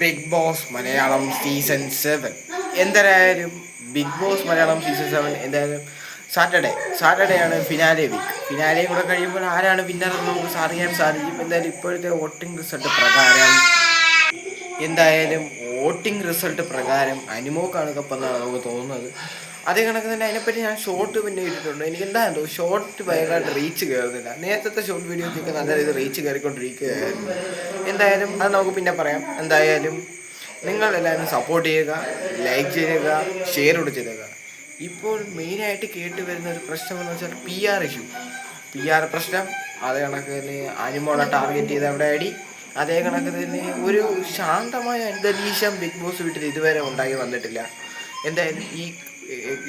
Big boss Malayalam season 7 എന്തായാലും big boss Malayalam season 7 എന്തായാലും Saturday ആണ് ഫിനാലെ വീക്ക്. ഫിനാലെ കൂടെ കഴിയുമ്പോൾ ആരാണ് വിന്നർ എന്ന് നമുക്ക് അറിയാൻ സാധിക്കും. എന്തായാലും ഇപ്പോഴത്തെ വോട്ടിംഗ് റിസൾട്ട് പ്രകാരം അനിമോക്കാണ് കപ്പെന്നാണ് നമുക്ക് തോന്നുന്നത്. അതേ കണക്ക് തന്നെ അതിനെപ്പറ്റി ഞാൻ ഷോർട്ട് പിന്നെ ഇട്ടിട്ടുണ്ട്. എനിക്ക് എന്താണോ ഷോർട്ട് ഭയങ്കരമായിട്ട് റീച്ച് കയറുന്നില്ല. നേരത്തെ ഷോർട്ട് വീഡിയോക്കൊക്കെ നല്ല രീതിയിൽ റീച്ച് കയറിക്കൊണ്ടിരിക്കുകയായിരുന്നു. എന്തായാലും അത് നമുക്ക് പിന്നെ പറയാം. എന്തായാലും നിങ്ങളെല്ലാവരും സപ്പോർട്ട് ചെയ്യുക, ലൈക്ക് ചെയ്യുക, ഷെയർ കൂടെ ചെയ്യുക. ഇപ്പോൾ മെയിനായിട്ട് കേട്ട് വരുന്ന ഒരു പ്രശ്നമെന്ന് വെച്ചാൽ പി ആർ പ്രശ്നം. അതേ കണക്ക് തന്നെ അനിമോളെ ടാർഗറ്റ് ചെയ്ത് അവിടെ അടി. അതേ കണക്ക് തന്നെ ഒരു ശാന്തമായ അന്തരീക്ഷം ബിഗ് ബോസ് വീട്ടിൽ ഇതുവരെ ഉണ്ടായി വന്നിട്ടില്ല. എന്തായാലും ഈ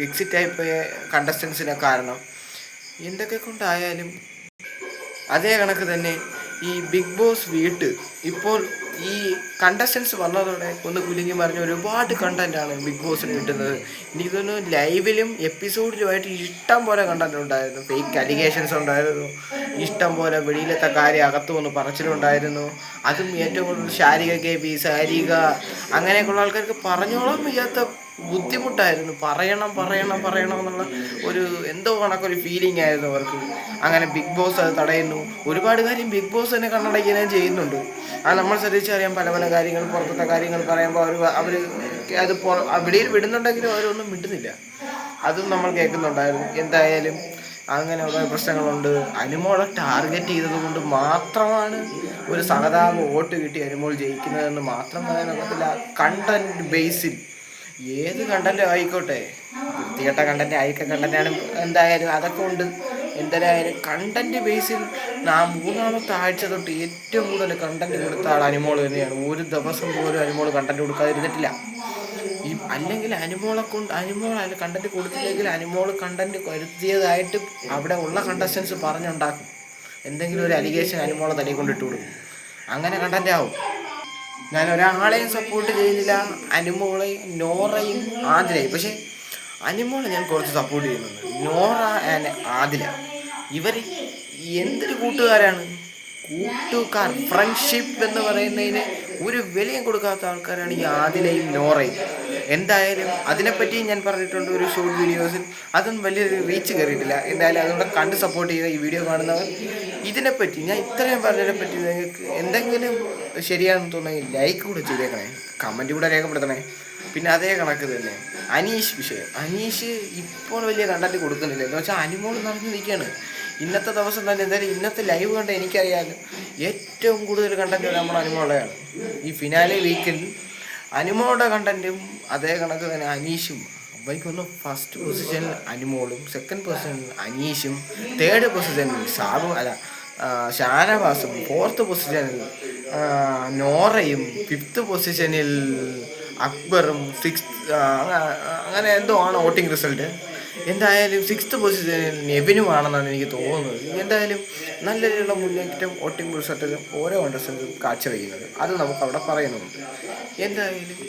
എക്സിറ്റ് ആയിപ്പോയ കണ്ടസ്റ്റൻസിനെ കാരണം എന്തൊക്കെ കൊണ്ടായാലും അതേ കണക്ക് തന്നെ ഈ ബിഗ് ബോസ് വീട്ട് ഇപ്പോൾ ഈ കണ്ടസ്റ്റൻസ് വന്നതോടെ ഒന്ന് കുലുങ്ങി മറിഞ്ഞ ഒരുപാട് കണ്ടന്റാണ് ബിഗ് ബോസിന് കിട്ടുന്നത്. എനിക്ക് തോന്നുന്നു ലൈവിലും എപ്പിസോഡിലുമായിട്ട് ഇഷ്ടം പോലെ കണ്ടന്റ് ഉണ്ടായിരുന്നു. ഫേക്ക് അലിഗേഷൻസ് ഉണ്ടായിരുന്നു, ഇഷ്ടം പോലെ വെളിയിലത്തെ കാര്യം അകത്തു വന്ന് പറച്ചിലുണ്ടായിരുന്നു. അതും ഏറ്റവും കൂടുതൽ ശാരിക അങ്ങനെയൊക്കെയുള്ള ആൾക്കാർക്ക് പറഞ്ഞോളാൻ വയ്യാത്ത ബുദ്ധിമുട്ടായിരുന്നു. പറയണം എന്നുള്ള ഒരു എന്തോ കണക്കൊരു ഫീലിംഗ് ആയിരുന്നു അവർക്ക്. അങ്ങനെ ബിഗ് ബോസ് അത് തടയുന്നു. ഒരുപാട് കാര്യം ബിഗ് ബോസ് തന്നെ കണ്ണടയ്ക്കുകയും ചെയ്യുന്നുണ്ട്. അത് നമ്മൾ ശ്രദ്ധിച്ചറിയാം. പല കാര്യങ്ങൾ പുറത്തത്തെ കാര്യങ്ങൾ പറയുമ്പോൾ അവർ അത് വെളിയിൽ വിടുന്നുണ്ടെങ്കിലും അവരൊന്നും വിടുന്നില്ല. അതും നമ്മൾ കേൾക്കുന്നുണ്ടായിരുന്നു. എന്തായാലും അങ്ങനെ കുറേ പ്രശ്നങ്ങളുണ്ട്. അനിമോളെ ടാർഗറ്റ് ചെയ്തത് കൊണ്ട് മാത്രമാണ് ഒരു സഹതാപ വോട്ട് കിട്ടി അനിമോൾ ജയിക്കുന്നതെന്ന് മാത്രം പറയാനൊക്കത്തില്ല. കണ്ടന്റ് ബേസിൽ ഏത് കണ്ടന്റ് ആയിക്കോട്ടെ, വൃത്തികെട്ട കണ്ടന്റാണ്. എന്തായാലും അതൊക്കെ ഉണ്ട്. എന്തായാലും കണ്ടന്റ് ബേസിൽ മൂന്നാമത്തെ ആഴ്ച തൊട്ട് ഏറ്റവും കൂടുതൽ കണ്ടന്റ് കൊടുത്ത ആൾ അനിമോൾ തന്നെയാണ്. ഒരു ദിവസം പോലും അനിമോൾ കണ്ടന്റ് കൊടുക്കാതിരുന്നിട്ടില്ല. അല്ലെങ്കിൽ അനിമോൾ കണ്ടന്റ് കൊടുത്തില്ലെങ്കിൽ അനിമോൾ കണ്ടന്റ് കരുതിയതായിട്ട് അവിടെ ഉള്ള കണ്ടസ്റ്റൻസ് പറഞ്ഞുണ്ടാക്കും. എന്തെങ്കിലും ഒരു അലിഗേഷൻ അനിമോളെ തലയിൽ കൊണ്ടിട്ട് കൊടുക്കും. അങ്ങനെ കണ്ടന്റ് ആവും. ഞാൻ ഒരാളെയും സപ്പോർട്ട് ചെയ്യുന്നില്ല, അനിമോളെയും നോറയും ആദിലയും. പക്ഷേ അനിമോളെ ഞാൻ കുറച്ച് സപ്പോർട്ട് ചെയ്യുന്നുണ്ട്. നോറ ആൻഡ് ആദില ഇവർ എന്തൊരു കൂട്ടുകാരാണ്. ഫ്രണ്ട്ഷിപ്പ് എന്ന് പറയുന്നതിന് ഒരു വിലയും കൊടുക്കാത്ത ആൾക്കാരാണ് ഈ ആദിലയും നോറയും. എന്തായാലും അതിനെപ്പറ്റി ഞാൻ പറഞ്ഞിട്ടുണ്ട് ഒരു ഷോർട്ട് വീഡിയോസിൽ. അതൊന്നും വലിയൊരു റീച്ച് കയറിയിട്ടില്ല. എന്തായാലും അതുകൊണ്ട് കണ്ട് സപ്പോർട്ട് ചെയ്ത ഈ വീഡിയോ കാണുന്നവർ ഇതിനെപ്പറ്റി ഞാൻ ഇത്രയും പറഞ്ഞതിനെപ്പറ്റി നിങ്ങൾക്ക് എന്തെങ്കിലും ശരിയാണെന്ന് തോന്നുമെങ്കിൽ ലൈക്ക് കൂടെ ചെയ്തേക്കണേ, കമൻറ്റ് കൂടെ രേഖപ്പെടുത്തണേ. പിന്നെ അതേ കണക്ക് തന്നെ അനീഷ് ഇപ്പോൾ വലിയ കണ്ടന്റ് കൊടുക്കുന്നില്ല. എന്ന് വെച്ചാൽ അനിമോൾ നടന്ന് നിൽക്കുകയാണ്. ഇന്നത്തെ ദിവസം തന്നെ എന്തായാലും ഇന്നത്തെ ലൈവ് കണ്ട എനിക്കറിയാമല്ലോ, ഏറ്റവും കൂടുതൽ കണ്ടന്റ് നമ്മൾ അനിമോളെയാണ്. ഈ ഫിനാലെ വീക്കിൽ അനിമോളുടെ കണ്ടന്റും അതേ കണക്ക് തന്നെ അനീഷും. എനിക്കൊന്ന് ഫസ്റ്റ് പൊസിഷനിൽ അനിമോളും, സെക്കൻഡ് പൊസിഷനിൽ അനീഷും, തേർഡ് പൊസിഷനിൽ ഷാനവാസും, ഫോർത്ത് പൊസിഷനിൽ നോറയും, ഫിഫ്ത്ത് പൊസിഷനിൽ അക്ബറും, അങ്ങനെ എന്തോ ആണ് വോട്ടിംഗ് റിസൾട്ട്. എന്തായാലും സിക്സ്ത് പൊസിഷനിൽ നെവിനുമാണെന്നാണ് എനിക്ക് തോന്നുന്നത്. എന്തായാലും നല്ല രീതിയിലുള്ള മുന്നേറ്റം വോട്ടിംഗ് റിസൾട്ടിലും ഓരോ കണ്ടസ്റ്റൻസും കാഴ്ചവെക്കുന്നത് അത് നമുക്ക് അവിടെ പറയുന്നുണ്ട്. എന്തായാലും